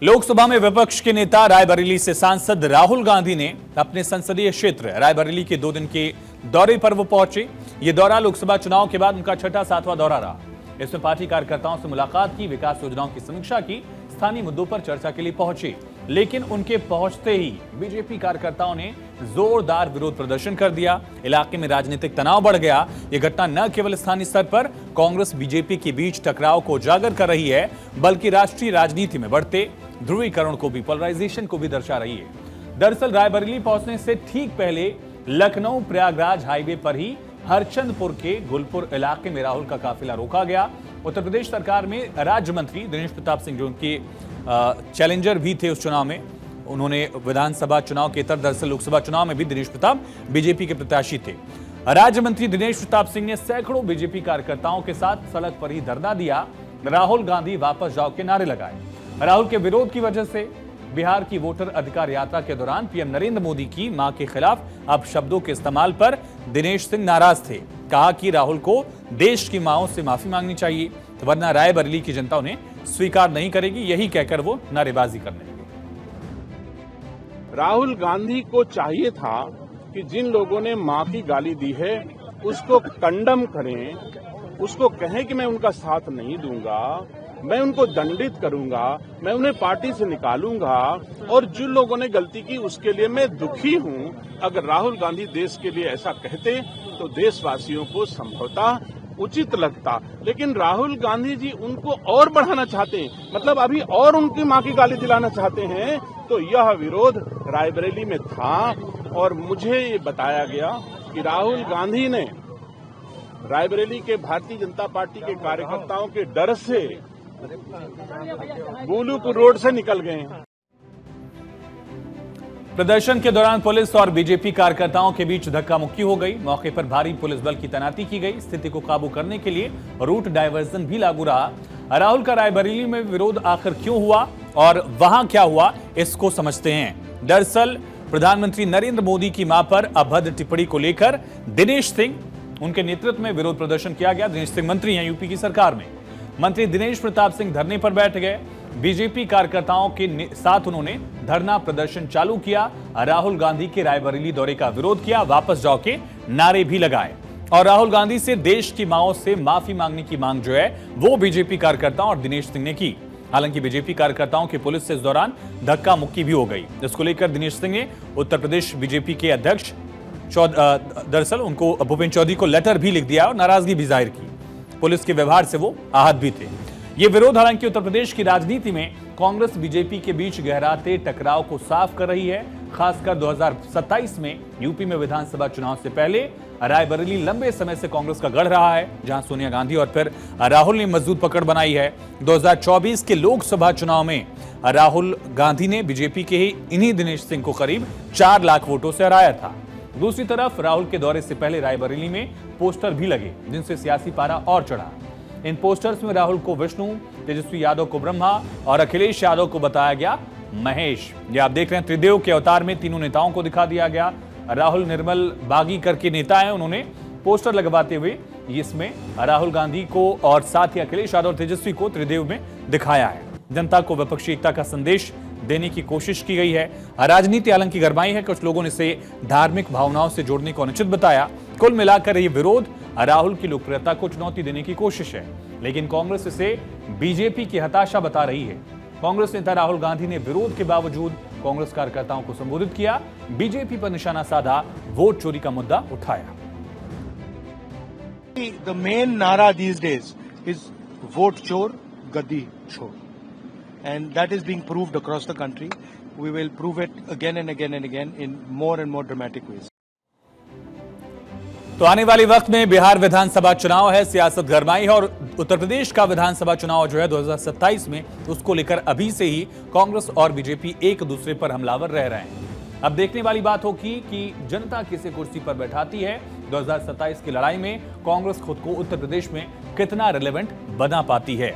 लोकसभा में विपक्ष के नेता रायबरेली से सांसद राहुल गांधी ने अपने संसदीय क्षेत्र रायबरेली के 2 दिन के दौरे पर वो पहुंचे। ये दौरा लोकसभा चुनाव के बाद उनका छठा सातवां दौरा रहा। इसमें पार्टी कार्यकर्ताओं से मुलाकात की, विकास योजनाओं की समीक्षा की, स्थानीय मुद्दों पर चर्चा के लिए पहुंचे। लेकिन उनके पहुंचते ही बीजेपी कार्यकर्ताओं ने जोरदार विरोध प्रदर्शन कर दिया। इलाके में राजनीतिक तनाव बढ़ गया। यह घटना न केवल स्थानीय स्तर पर कांग्रेस बीजेपी के बीच टकराव को उजागर कर रही है, बल्कि राष्ट्रीय राजनीति में बढ़ते ध्रुवीकरण को भी, पोलराइजेशन को भी दर्शा रही है। दरअसल रायबरेली पहुंचने से ठीक पहले लखनऊ प्रयागराज हाईवे पर ही हरचंदपुर के गुलपुर इलाके में राहुल का काफिला रोका गया। उत्तर प्रदेश सरकार में राज्य मंत्री दिनेश प्रताप सिंह, जो उनके चैलेंजर भी थे उस चुनाव में, उन्होंने विधानसभा चुनाव के तरह दरअसल लोकसभा चुनाव में भी दिनेश प्रताप बीजेपी के प्रत्याशी थे। राज्य मंत्री दिनेश प्रताप सिंह ने सैकड़ों बीजेपी कार्यकर्ताओं के साथ सड़क पर ही धरना दिया। राहुल गांधी वापस जाओ के नारे लगाए। राहुल के विरोध की वजह से बिहार की वोटर अधिकार यात्रा के दौरान पीएम नरेंद्र मोदी की मां के खिलाफ अपशब्दों के इस्तेमाल पर दिनेश सिंह नाराज थे। कहा कि राहुल को देश की मांओं से माफी मांगनी चाहिए, वरना रायबरेली की जनता उन्हें स्वीकार नहीं करेगी। यही कहकर वो नारेबाजी करने लगे। राहुल गांधी को चाहिए था कि जिन लोगों ने मां की गाली दी है उसको कंडम करें, उसको कहें कि मैं उनका साथ नहीं दूंगा, मैं उनको दंडित करूंगा, मैं उन्हें पार्टी से निकालूंगा, और जिन लोगों ने गलती की उसके लिए मैं दुखी हूं। अगर राहुल गांधी देश के लिए ऐसा कहते तो देशवासियों को संभवतः उचित लगता। लेकिन राहुल गांधी जी उनको और बढ़ाना चाहते हैं, मतलब अभी और उनकी मां की गाली दिलाना चाहते हैं। तो यह विरोध रायबरेली में था और मुझे ये बताया गया कि राहुल गांधी ने रायबरेली के भारतीय जनता पार्टी के कार्यकर्ताओं के डर से गोलूपुर रोड से निकल गए हैं। प्रदर्शन के दौरान पुलिस और बीजेपी कार्यकर्ताओं के बीच धक्का मुक्की हो गई। मौके पर भारी पुलिस बल की तैनाती की गई। स्थिति को काबू करने के लिए रूट डायवर्जन भी लागू रहा। राहुल का रायबरेली में विरोध आखिर क्यों हुआ और वहां क्या हुआ, इसको समझते हैं। दरअसल प्रधानमंत्री नरेंद्र मोदी की मां पर अभद्र टिप्पणी को लेकर दिनेश सिंह, उनके नेतृत्व में विरोध प्रदर्शन किया गया। दिनेश सिंह मंत्री हैं यूपी की सरकार में। मंत्री दिनेश प्रताप सिंह धरने पर बैठ गए। बीजेपी कार्यकर्ताओं के साथ उन्होंने धरना प्रदर्शन चालू किया। राहुल गांधी के रायबरेली दौरे का विरोध किया, वापस जाओ के नारे भी लगाए और राहुल गांधी से देश की मांओं से माफी मांगने की मांग जो है वो बीजेपी कार्यकर्ताओं और दिनेश सिंह ने की। हालांकि बीजेपी कार्यकर्ताओं की पुलिस से इस दौरान धक्का मुक्की भी हो गई। इसको लेकर दिनेश सिंह ने उत्तर प्रदेश बीजेपी के अध्यक्ष दरअसल उनको भूपेंद्र चौधरी को लेटर भी लिख दिया और नाराजगी भी जाहिर की। पुलिस के व्यवहार से वो आहत भी थे। ये विरोध हालांकि उत्तर प्रदेश की राजनीति में कांग्रेस बीजेपी के बीच गहराते टकराव को साफ कर रही है। खासकर 2027 में यूपी में विधानसभा चुनाव से पहले रायबरेली लंबे समय से कांग्रेस का गढ़ रहा है, जहां सोनिया गांधी और फिर राहुल ने मजबूत पकड़ बनाई है। 2024 के लोकसभा चुनाव में राहुल गांधी ने बीजेपी के ही इन्हीं दिनेश सिंह को करीब 4 लाख वोटों से हराया था। दूसरी तरफ राहुल के दौरे से पहले रायबरेली में पोस्टर भी लगे, जिनसे सियासी पारा और चढ़ा। इन पोस्टर्स में राहुल को विष्णु, तेजस्वी यादव को ब्रह्मा और अखिलेश यादव को बताया गया महेश। ये आप देख रहे हैं, त्रिदेव के अवतार में तीनों नेताओं को दिखा दिया गया। राहुल निर्मल बागी करके नेता है, उन्होंने पोस्टर लगवाते हुए इसमें राहुल गांधी को और साथ ही अखिलेश यादव और तेजस्वी को त्रिदेव में दिखाया है। जनता को विपक्षी एकता का संदेश देने की कोशिश की गई है। राजनीति हालांकि गरमाई है, कुछ लोगों ने इसे धार्मिक भावनाओं से जोड़ने को अनुचित बताया। कुल मिलाकर ये विरोध राहुल की लोकप्रियता को चुनौती देने की कोशिश है, लेकिन कांग्रेस इसे बीजेपी की हताशा बता रही है। कांग्रेस नेता राहुल गांधी ने विरोध के बावजूद कांग्रेस कार्यकर्ताओं को संबोधित किया, बीजेपी पर निशाना साधा, वोट चोरी का मुद्दा उठाया। The main nara these days is vote chor, gadi chor. And that is being proved across the country. We will prove it again and again and again in more and more dramatic ways. तो आने वाले वक्त में बिहार विधानसभा चुनाव है, सियासत गरमाई है और उत्तर प्रदेश का विधानसभा चुनाव जो है 2027 में, उसको लेकर अभी से ही कांग्रेस और बीजेपी एक दूसरे पर हमलावर रह रहे हैं। अब देखने वाली बात होगी कि जनता किसे कुर्सी पर बैठाती है। 2027 की लड़ाई में कांग्रेस खुद को उत्तर प्रदेश में कितना रिलेवेंट बना पाती है।